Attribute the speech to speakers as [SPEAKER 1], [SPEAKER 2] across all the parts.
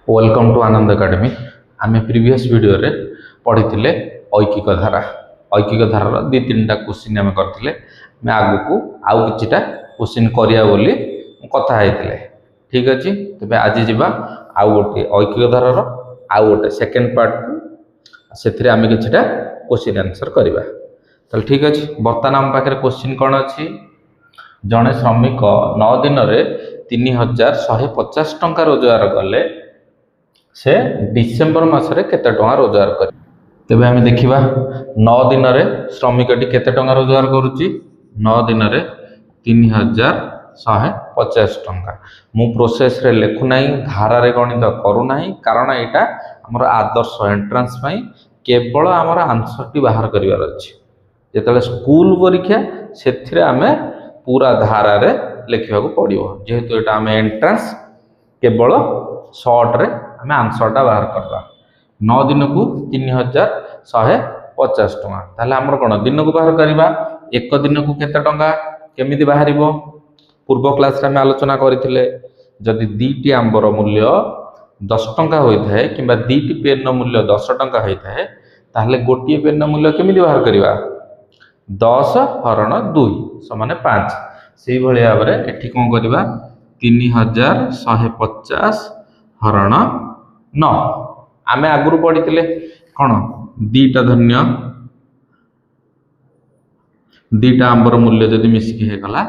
[SPEAKER 1] Welcome to Anand academy. आम previous video रे पढ़ी ऐकिक धारा। ऐकिक धारार दी तीन टा क्वेश्चन आम करते आगु को आउ किछिटा क्वेश्चन करिया बोली कथा होते। ठीक अच्छे तेज आज जावा आउ गोटे ऐकिक धारार आउ गोटे सेकेंड पार्ट को से आम किछिटा क्वेश्चन आंसर करवा। तो ठीक अच्छे बर्तमान आम पाखे क्वेश्चन कौन अच्छी जड़े श्रमिक 9 दिन में 3150 टंका रोजगार कले से डिसेम्बर मसरे केते टंका रोजगार कर। तेबे आमे देखिबा 9 दिन रे श्रमिकटी केते टंका रोजगार करूची। 9 दिन रे 3150 टंका। मु प्रोसेस रे लेखु नाही, धारा रे गणित करू नाही, कारण एटा हमर आदर्श एंट्रेंस पई केवल हमर आंसर टी बाहर करिवार अछि। जेतले स्कूल परीक्षा सेथिरे आमे पूरा धारा रे लिखिबा को पड़िबो, जेहेतु एटा आमे एंट्रेंस केवल शॉर्ट रे आमे आंसरटा बाहर करवा। 9 दिन को 3150 टंका ताले हमर कोन दिन को बाहर करवा। एक दिन को केते टंका केमिति बाहरिबो पूर्व क्लास रे आमे आलोचना करिथिले। जदि दीटी आंबर मूल्य 10 टंका होई थाए किबा दीटी पेन नो मूल्य 10 टंका होई थाए ताले गोटिए पेन नो मूल्य केमिति बाहर करवा 10 हरण 2 समान 5। सेही भली भाबरे एठी कोन करबा 3150 हरण 9 आमे आगुरु पढ़ी कौन दीटा धन्य दीटा आंबर मूल्य जदि मिसिकी हेगला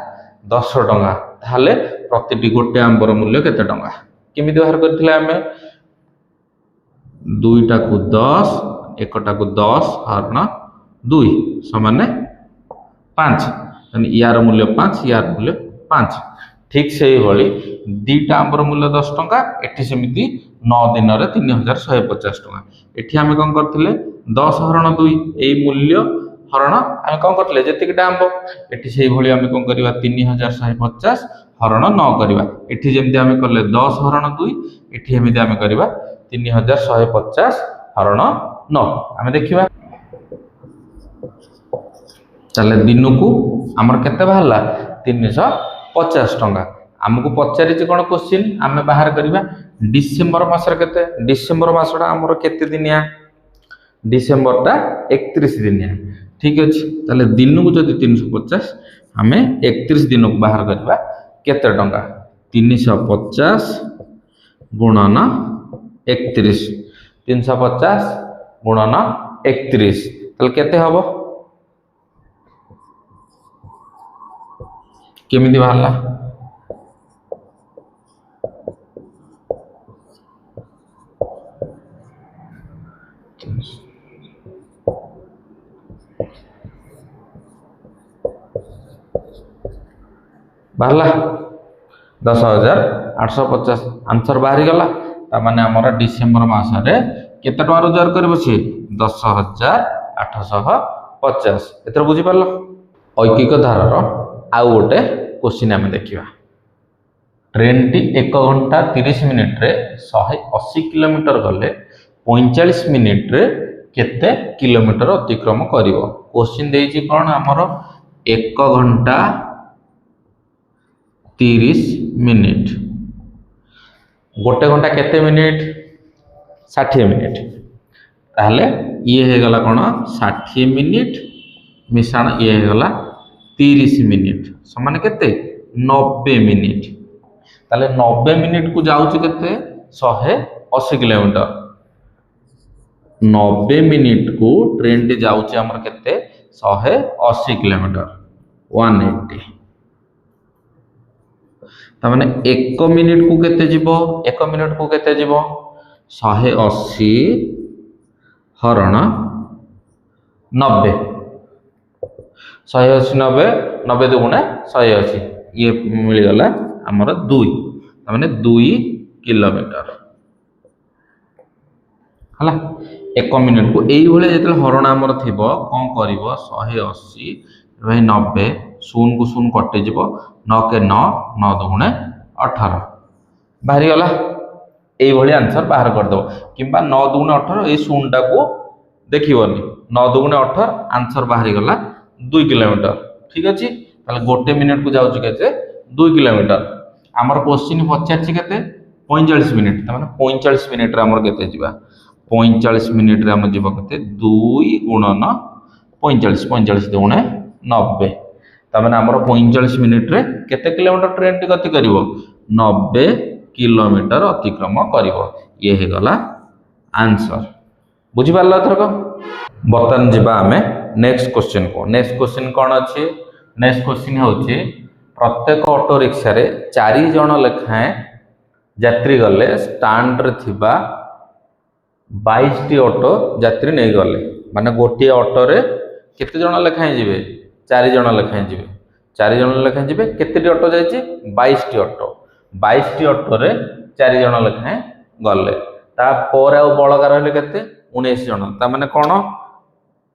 [SPEAKER 1] 10 टंका ताले प्रतिटी गोटे आंबर मूल्य केते टंका केमिति बाहर करथिले आमे दुईटा को 10 एकटा को 10 हरण 2 समान 5। यार मूल्य 5 यार मूल्य 5। ठीक से भली दीटा आंबर मूल्य 10 टंका एठी सेमिति 9 दिन रे 3150 टंका। एठी आमे कोन करथिले 10 हरण 2 एई मूल्य हरण आमे कोन करथिले जतिकिटा आंब एठी सेही भली आमे कोन करबा 3150 हरण 9 करबा। एठी जेमति आमे करले 10 हरण 2 एठी एमिति आमे करबा 3150 हरण 9 आमे देखिबा। चले दिन को आमर केते बाहरला 350 टंका। आमको पचारि कौन क्वेश्चन आम बाहर करवा डिसेम्बर मासर केते डिसेम्बर मासटा आमर केते दिनिया डिसेम्बरटा 31 दिनिया। ठीक अच्छे ताले दिन को जदि 350 आम 31 दिन को बाहर करवा केते टंका 350 गुणन 31 350 गुणन 31 ताले केते हबो केमिति बाहरला बाहरला 10,850 आंसर बाहरी गला। तामाने हमर डिसेम्बर मासरे केते टका रोजगार करबो छी 10,850 एतर बुझी पारलो। ऐकिक धारार आउ गोटे क्वेश्चन आमे देखिबा। ट्रेन टी 1 घंटा 30 मिनिट रे 180 किलोमीटर गले 45 मिनिट रे केते किलोमीटर अतिक्रम करिवो। क्वेश्चन देइछि कोन हमर 1 घंटा 30 मिनिट गोटे घंटा केते मिनिट 60 मिनिट ताहले ये हे गला कोन 60 मिनिट मिश्रण ये हे गला 30 मिनिट समान केते 90 मिनिट। ताले 90 मिनिट को जाउछि केते 180 किलोमीटर 90 मिनिट को ट्रेन टी जाउछि हमर केते 180 किलोमीटर 180 तामाने 1 मिनिट को केते जीवो 1 मिनिट को केते जीवो 180 हरण 90 180 90 90 दुगुणे 180 ये मिल गला हमर 2 तामाने 2 किलोमीटर हला 1 मिनिट को एई भले जेतले हरण हमर थिबो कोन करिवो 180 भाई 90 शून को शून कटि जीवो 9 के 9 9 दुगुणे 18 बाहरी गला। एई भली आंसर बाहर कर दो किबा 9 दुगुणे 18 ए शूनटा को देखिबोनी 9 दुगुणे 18 आंसर बाहरी गला 2 किलोमीटर। ठीक अछि ताले गोटे मिनिट को जाउछि केते 2 किलोमीटर। आमर क्वेश्चन पचारछि केते 45 मिनिट तार 45 मिनिट आम के 45 मिनिट आम जीव के 2 गुणन 45 45 दुणे 90 तार आम 45 मिनिट रे केते किलोमीटर ट्रेन टी गति कर 90 किलोमीटर अतिक्रम कर ये गला आंसर बुझिपार एथरक बर्तमान जावा आम नेक्स्ट क्वेश्चन को नेक्स्ट क्वेश्चन कौन अच्छी नेक्स्ट क्वेश्चन हूँ प्रत्येक ऑटो रिक्शा रे 4 जन लेखाएं यात्री गले स्टांड रे थिबा 22 टी ऑटो यात्री नहीं गले माने गोटे ऑटो रे केते जन लेखाएं जीवे 4 जन लेखाएं जीवे 4 जन लेखाएं जीवे केते ऑटो जाइए 22 टी ऑटो 22 टी ऑटो रे 4 जन लेखाएं गले तापर आ बलगा रहिले केते 19 जन ता माने कोन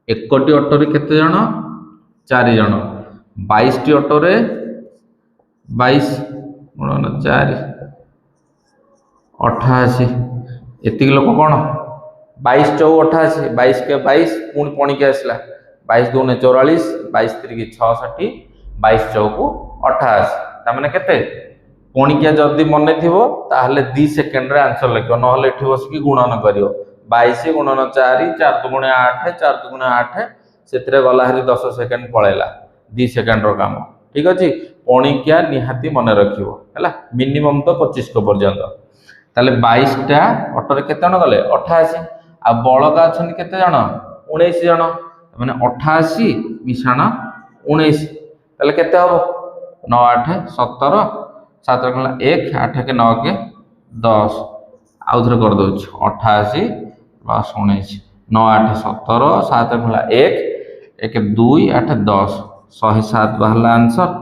[SPEAKER 1] एकटी ऑटो रे केते जन 4 जन 22 टी ऑटो रे 22 गुणन 4 88 एतिक लोक कौन 22 चौ 88 22 के 22 पुणी पणी के आसला 22 दूने 44 22 3 66 22 चौकू 88 ताने केते पणिकिया जदि मन थो ताहले 2 सेकेंड रे आंसर लिख ना एठी बसिकी गुणन करियो 22 गुणन 4 4 दुगुणे 8 4 दुगुणे 8 से गला हरी 10 सेकेंड पळेला 2 सेकेंड रो काम ठीक अछि पणिकिया निहाती मन रखियो हैला मिनिमम तो 25 को पर्यंत ताले 22 टा ऑटो रे केते जण गले 88 आ बळका अछन केते जण 19 जण माने 88 मिशाण 19 ताले केते हबो 9 8 17 7 गला 1 8 के 9 के 10 आउ थरे कर दउछ 88 प्लस 19 9 8 17 7 गला 1 1 2 8 10 107 बाहला आंसर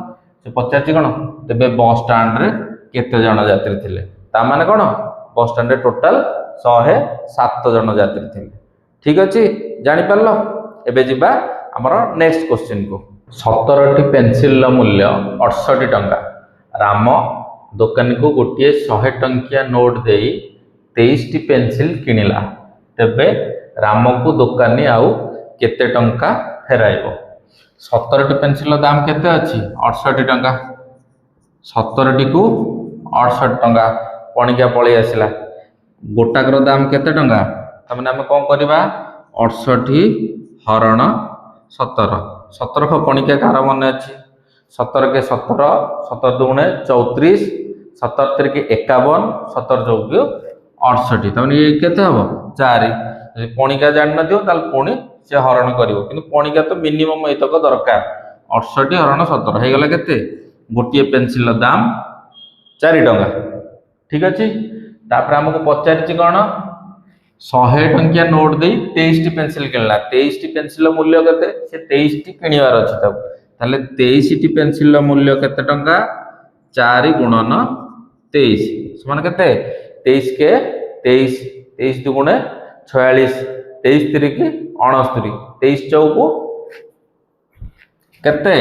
[SPEAKER 1] से पचाची कोन तेबे बस स्टैंड रे केते जण यात्री थिले ता माने कोन बस स्टैंड रे टोटल 107 जन यात्री थिले ठीक अछि जानि परलो एबे जिबा हमर नेक्स्ट क्वेश्चन को 17 टी पेंसिल मूल्य 68 टंका राम दुकानी को गोटे 100 टंकिया नोट देई 23 टी पेंसिल किनिला तेबे राम को दुकानी आउ केते टंका फेराइबो 17 टी पेंसिल दाम केते अछि 68 टंका 17 टी को 68 टंका पणिकिया पळै आसिला गोटाकर दाम केते टंका तमने हम कोन करबा 68 हरण 17 17 को पणिकिया कार मन अछि 17 के 17 17 दुणे 34 77 के 51 17 चौकी 68 तमने ये केते हबो 4 जे पणिकिया जान न दियो ताल पुणी से हरण करिवो किंतु पणिकिया तो मिनिमम एतक दरकार 68 हरण 17 हे गला केते गोटिए पेंसिल दाम 4 टंका ठीक अछि तापर हमको पचारिछि कोन 100 टंकिया नोट दे 23 टी पेंसिल किनला 23 टी पेंसिल मूल्य केते से 23 टी किनिवार अछि तब ताले 23 टी पेंसिल मूल्य केते टंका 4 गुणन 23 समान केते 23 के 23 23 दुगुणे 46 23 3 के 69 23 चौको केते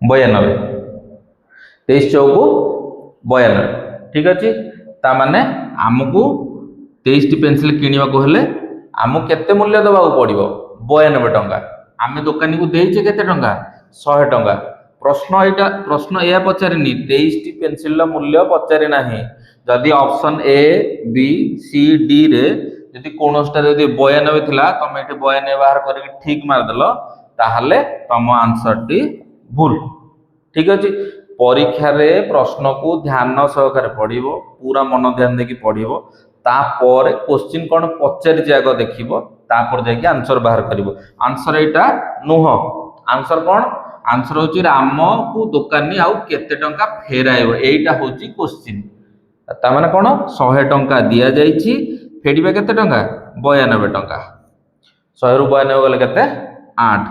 [SPEAKER 1] 92 23 चौको 92 ठीक अच्छे ता माने आमको 23 टी पेंसिल किनिबा को हेले आमको केते मूल्य दबा पड़िबो 92 टंका आमे दुकानी को देइछे केते टंका 100 टंका प्रश्न या पचारिनी 23 टी पेंसिल मूल्य पचारि नाही जदि option A B C D रे जदि कोनोस्टा जदि 92 थिला तमे एठी 92 बाहर करके ठीक मार देलो ताहले तम आंसर टी भूल ठीक अछि परीक्षा रे प्रश्न को ध्यान सहकारे पढ़िबो पूरा मन ध्यान देकी पढ़िबो तापर क्वेश्चन कोन पचारि जाग देखिबो तापर जाके आंसर बाहर करिवो आंसर एटा नुह आंसर कोन आंसर होची राम को दुकानी आउ केते टंका फेराइबो एटा होची क्वेश्चन ता माने कोन 100 टंका दिया जाईची फेडिबा केते टंका 92 टंका 100 रु 92 गले केते 8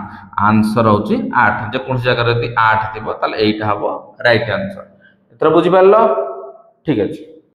[SPEAKER 1] आंसर होची 8 जे कोन जगह रे 8 थिबो ताले एटा हबो राइट आंसर एतरा बुझि पारलो ठीक अछि।